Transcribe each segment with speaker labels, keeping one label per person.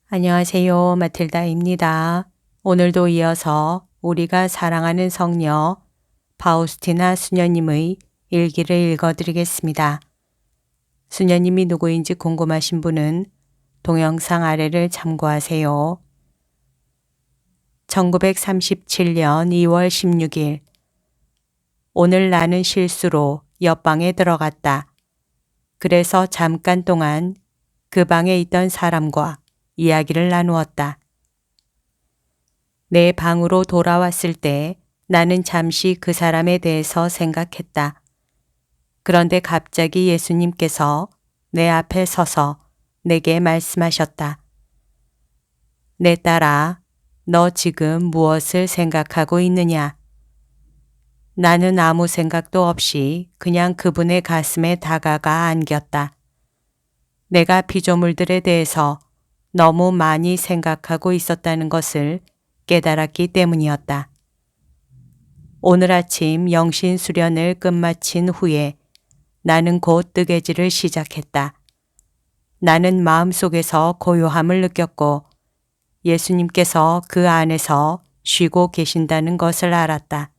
Speaker 1: 안녕하세요. 마틸다입니다. 오늘도 이어서 우리가 사랑하는 성녀 파우스티나 수녀님의 일기를 읽어드리겠습니다. 수녀님이 누구인지 궁금하신 분은 동영상 아래를 참고하세요. 1937년 2월 16일 오늘 나는 실수로 옆방에 들어갔다. 그래서 잠깐 동안 그 방에 있던 사람과 이야기를 나누었다. 내 방으로 돌아왔을 때 나는 잠시 그 사람에 대해서 생각했다. 그런데 갑자기 예수님께서 내 앞에 서서 내게 말씀하셨다. 내 딸아, 너 지금 무엇을 생각하고 있느냐? 나는 아무 생각도 없이 그냥 그분의 가슴에 다가가 안겼다. 내가 피조물들에 대해서 너무 많이 생각하고 있었다는 것을 깨달았기 때문이었다. 오늘 아침 영신 수련을 끝마친 후에 나는 곧 뜨개질을 시작했다. 나는 마음속에서 고요함을 느꼈고 예수님께서 그 안에서 쉬고 계신다는 것을 알았다.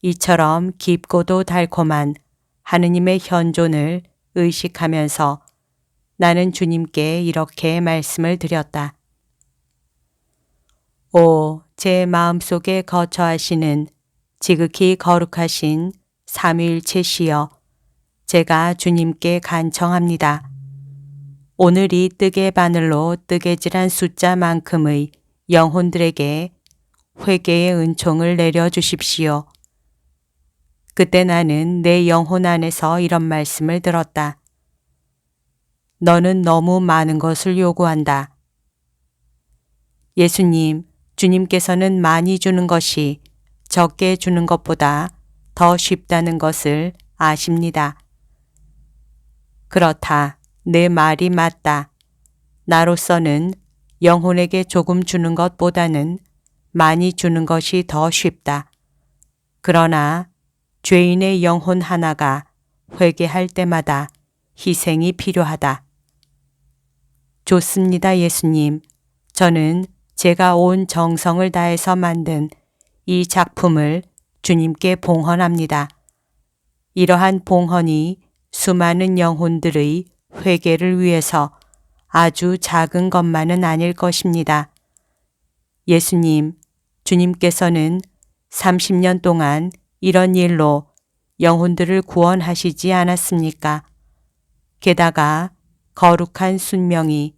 Speaker 1: 이처럼 깊고도 달콤한 하느님의 현존을 의식하면서 나는 주님께 이렇게 말씀을 드렸다. 오, 제 마음속에 거처하시는 지극히 거룩하신 삼위일체시여, 제가 주님께 간청합니다. 오늘 이 뜨개 바늘로 뜨개질한 숫자만큼의 영혼들에게 회개의 은총을 내려주십시오. 그때 나는 내 영혼 안에서 이런 말씀을 들었다. 너는 너무 많은 것을 요구한다. 예수님, 주님께서는 많이 주는 것이 적게 주는 것보다 더 쉽다는 것을 아십니다. 그렇다. 내 말이 맞다. 나로서는 영혼에게 조금 주는 것보다는 많이 주는 것이 더 쉽다. 그러나 죄인의 영혼 하나가 회개할 때마다 희생이 필요하다. 좋습니다, 예수님. 저는 제가 온 정성을 다해서 만든 이 작품을 주님께 봉헌합니다. 이러한 봉헌이 수많은 영혼들의 회개를 위해서 아주 작은 것만은 아닐 것입니다. 예수님, 주님께서는 30년 동안 이런 일로 영혼들을 구원하시지 않았습니까? 게다가 거룩한 순명이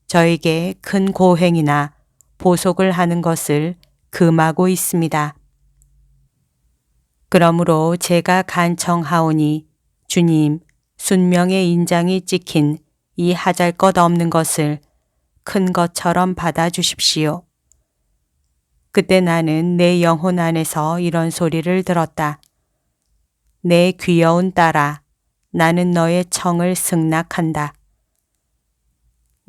Speaker 1: 저에게 큰 고행이나 보속을 하는 것을 금하고 있습니다. 그러므로 제가 간청하오니 주님, 순명의 인장이 찍힌 이 하잘것없는 것을 큰 것처럼 받아주십시오. 그때 나는 내 영혼 안에서 이런 소리를 들었다. 내 귀여운 딸아, 나는 너의 청을 승낙한다.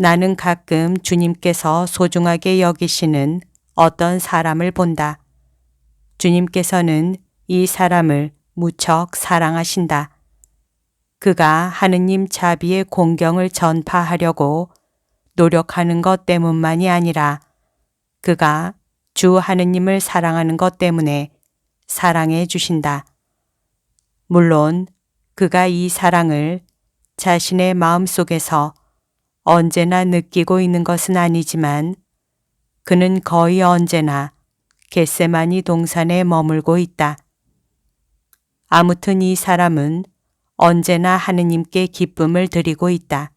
Speaker 1: 나는 가끔 주님께서 소중하게 여기시는 어떤 사람을 본다. 주님께서는 이 사람을 무척 사랑하신다. 그가 하느님 자비의 공경을 전파하려고 노력하는 것 때문만이 아니라 그가 주 하느님을 사랑하는 것 때문에 사랑해 주신다. 물론 그가 이 사랑을 자신의 마음속에서 언제나 느끼고 있는 것은 아니지만 그는 거의 언제나 겟세마니 동산에 머물고 있다. 아무튼 이 사람은 언제나 하느님께 기쁨을 드리고 있다.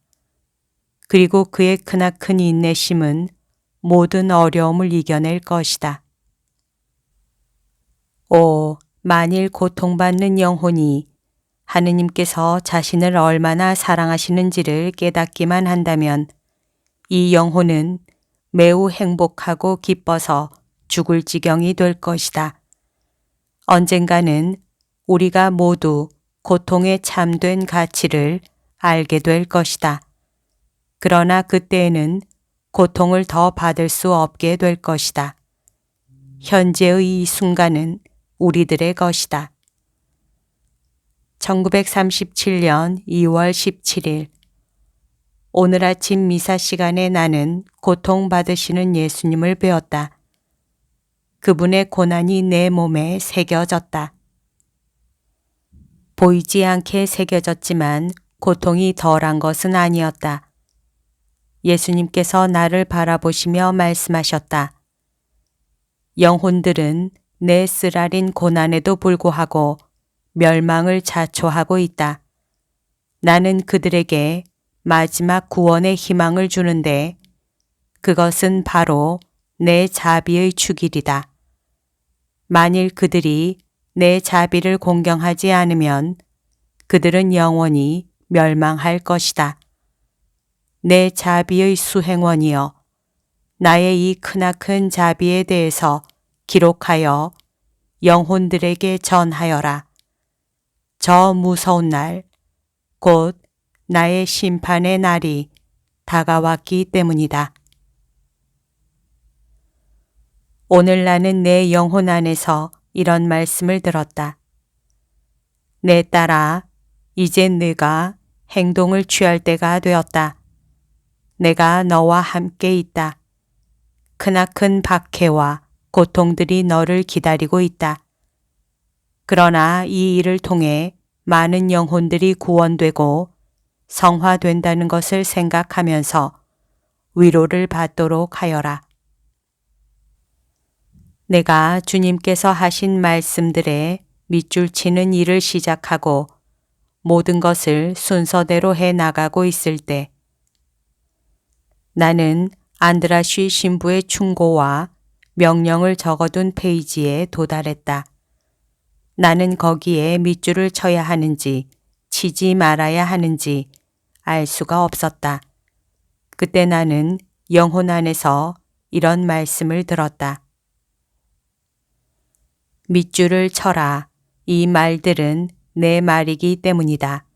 Speaker 1: 그리고 그의 크나큰 인내심은 모든 어려움을 이겨낼 것이다. 오, 만일 고통받는 영혼이 하느님께서 자신을 얼마나 사랑하시는지를 깨닫기만 한다면 이 영혼은 매우 행복하고 기뻐서 죽을 지경이 될 것이다. 언젠가는 우리가 모두 고통의 참된 가치를 알게 될 것이다. 그러나 그때에는 고통을 더 받을 수 없게 될 것이다. 현재의 이 순간은 우리들의 것이다. 1937년 2월 17일 오늘 아침 미사 시간에 나는 고통받으시는 예수님을 배웠다. 그분의 고난이 내 몸에 새겨졌다. 보이지 않게 새겨졌지만 고통이 덜한 것은 아니었다. 예수님께서 나를 바라보시며 말씀하셨다. 영혼들은 내 쓰라린 고난에도 불구하고 멸망을 자초하고 있다. 나는 그들에게 마지막 구원의 희망을 주는데 그것은 바로 내 자비의 축일이다. 만일 그들이 내 자비를 공경하지 않으면 그들은 영원히 멸망할 것이다. 내 자비의 수행원이여, 나의 이 크나큰 자비에 대해서 기록하여 영혼들에게 전하여라. 저 무서운 날, 곧 나의 심판의 날이 다가왔기 때문이다. 오늘 나는 내 영혼 안에서 이런 말씀을 들었다. 내 딸아, 이제 네가 행동을 취할 때가 되었다. 내가 너와 함께 있다. 크나큰 박해와 고통들이 너를 기다리고 있다. 그러나 이 일을 통해 많은 영혼들이 구원되고 성화된다는 것을 생각하면서 위로를 받도록 하여라. 내가 주님께서 하신 말씀들에 밑줄 치는 일을 시작하고 모든 것을 순서대로 해 나가고 있을 때 나는 안드라쉬 신부의 충고와 명령을 적어둔 페이지에 도달했다. 나는 거기에 밑줄을 쳐야 하는지 치지 말아야 하는지 알 수가 없었다. 그때 나는 영혼 안에서 이런 말씀을 들었다. 밑줄을 쳐라. 이 말들은 내 말이기 때문이다.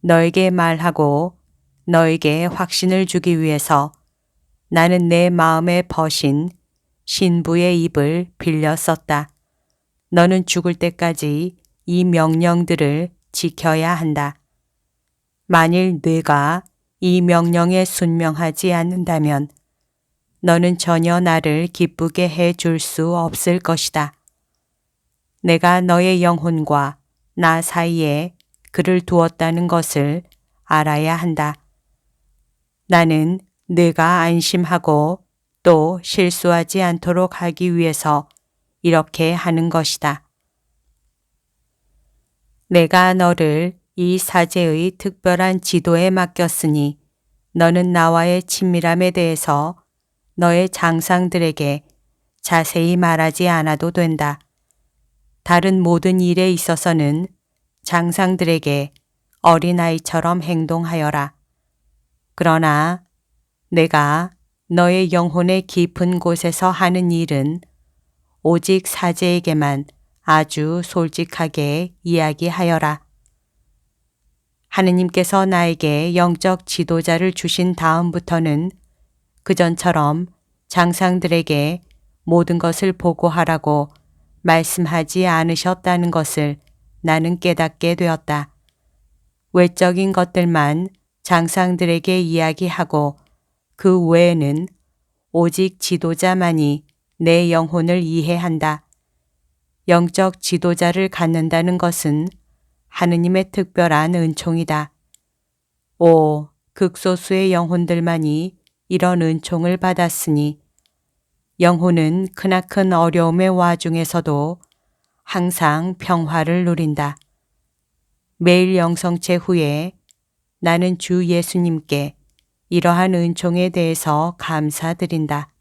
Speaker 1: 너에게 말하고 너에게 확신을 주기 위해서 나는 내 마음에 버신 신부의 입을 빌려 썼다. 너는 죽을 때까지 이 명령들을 지켜야 한다. 만일 네가 이 명령에 순명하지 않는다면 너는 전혀 나를 기쁘게 해 줄 수 없을 것이다. 내가 너의 영혼과 나 사이에 그를 두었다는 것을 알아야 한다. 나는 네가 안심하고 또 실수하지 않도록 하기 위해서 이렇게 하는 것이다. 내가 너를 이 사제의 특별한 지도에 맡겼으니 너는 나와의 친밀함에 대해서 너의 장상들에게 자세히 말하지 않아도 된다. 다른 모든 일에 있어서는 장상들에게 어린아이처럼 행동하여라. 그러나 내가 너의 영혼의 깊은 곳에서 하는 일은 오직 사제에게만 아주 솔직하게 이야기하여라. 하느님께서 나에게 영적 지도자를 주신 다음부터는 그전처럼 장상들에게 모든 것을 보고하라고 말씀하지 않으셨다는 것을 나는 깨닫게 되었다. 외적인 것들만 장상들에게 이야기하고 그 외에는 오직 지도자만이 내 영혼을 이해한다. 영적 지도자를 갖는다는 것은 하느님의 특별한 은총이다. 오, 극소수의 영혼들만이 이런 은총을 받았으니 영혼은 크나큰 어려움의 와중에서도 항상 평화를 누린다. 매일 영성체 후에 나는 주 예수님께 이러한 은총에 대해서 감사드린다.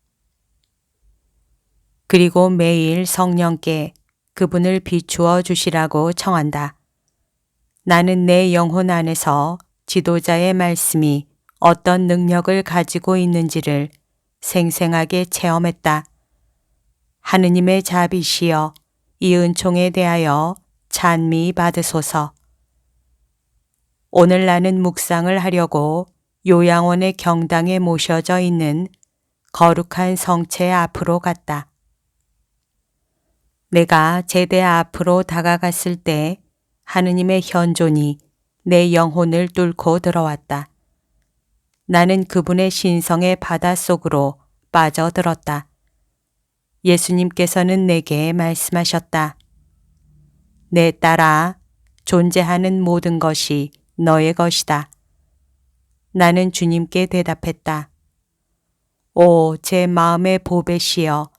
Speaker 1: 그리고 매일 성령께 그분을 비추어 주시라고 청한다. 나는 내 영혼 안에서 지도자의 말씀이 어떤 능력을 가지고 있는지를 생생하게 체험했다. 하느님의 자비시여, 이 은총에 대하여 찬미 받으소서. 오늘 나는 묵상을 하려고 요양원의 경당에 모셔져 있는 거룩한 성체 앞으로 갔다. 내가 제대 앞으로 다가갔을 때 하느님의 현존이 내 영혼을 뚫고 들어왔다. 나는 그분의 신성의 바다 속으로 빠져들었다. 예수님께서는 내게 말씀하셨다. 내 딸아, 존재하는 모든 것이 너의 것이다. 나는 주님께 대답했다. 오, 제 마음의 보배시여,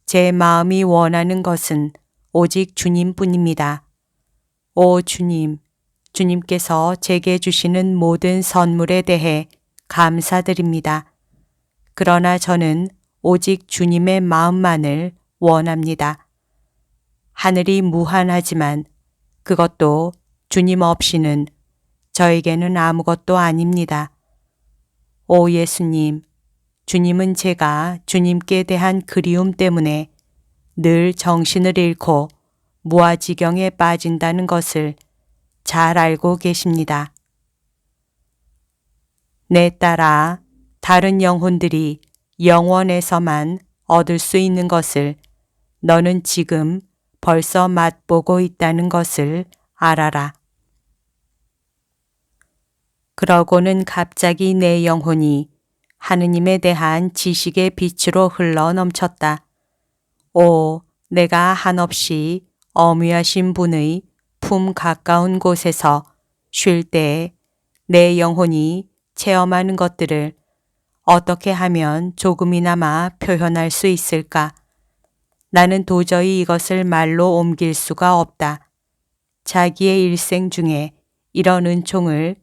Speaker 1: 제 마음이 원하는 것은 오직 주님뿐입니다. 오 주님, 주님께서 제게 주시는 모든 선물에 대해 감사드립니다. 그러나 저는 오직 주님의 마음만을 원합니다. 하늘이 무한하지만 그것도 주님 없이는 저에게는 아무것도 아닙니다. 오 예수님, 주님은 제가 주님께 대한 그리움 때문에 늘 정신을 잃고 무아지경에 빠진다는 것을 잘 알고 계십니다. 내 딸아, 다른 영혼들이 영원에서만 얻을 수 있는 것을 너는 지금 벌써 맛보고 있다는 것을 알아라. 그러고는 갑자기 내 영혼이 하느님에 대한 지식의 빛으로 흘러 넘쳤다. 오, 내가 한없이 어미하신 분의 품 가까운 곳에서 쉴 때에 내 영혼이 체험하는 것들을 어떻게 하면 조금이나마 표현할 수 있을까? 나는 도저히 이것을 말로 옮길 수가 없다. 자기의 일생 중에 이런 은총을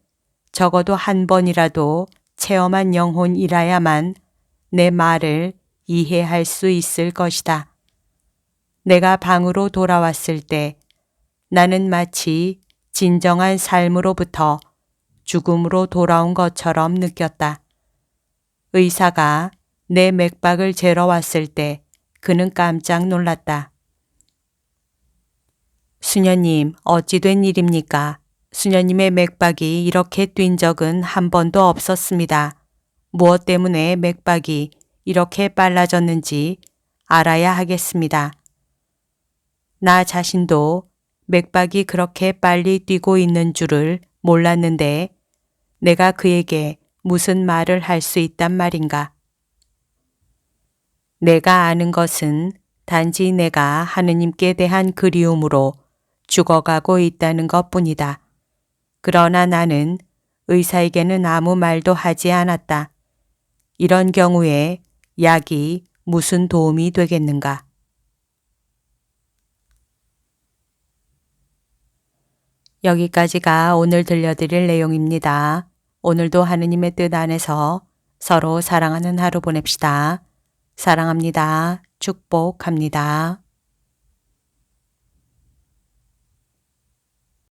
Speaker 1: 적어도 한 번이라도 체험한 영혼이라야만 내 말을 이해할 수 있을 것이다. 내가 방으로 돌아왔을 때 나는 마치 진정한 삶으로부터 죽음으로 돌아온 것처럼 느꼈다. 의사가 내 맥박을 재러 왔을 때 그는 깜짝 놀랐다. 수녀님, 어찌 된 일입니까? 수녀님의 맥박이 이렇게 뛴 적은 한 번도 없었습니다. 무엇 때문에 맥박이 이렇게 빨라졌는지 알아야 하겠습니다. 나 자신도 맥박이 그렇게 빨리 뛰고 있는 줄을 몰랐는데 내가 그에게 무슨 말을 할 수 있단 말인가. 내가 아는 것은 단지 내가 하느님께 대한 그리움으로 죽어가고 있다는 것뿐이다. 그러나 나는 의사에게는 아무 말도 하지 않았다. 이런 경우에 약이 무슨 도움이 되겠는가. 여기까지가 오늘 들려드릴 내용입니다. 오늘도 하느님의 뜻 안에서 서로 사랑하는 하루 보냅시다. 사랑합니다. 축복합니다.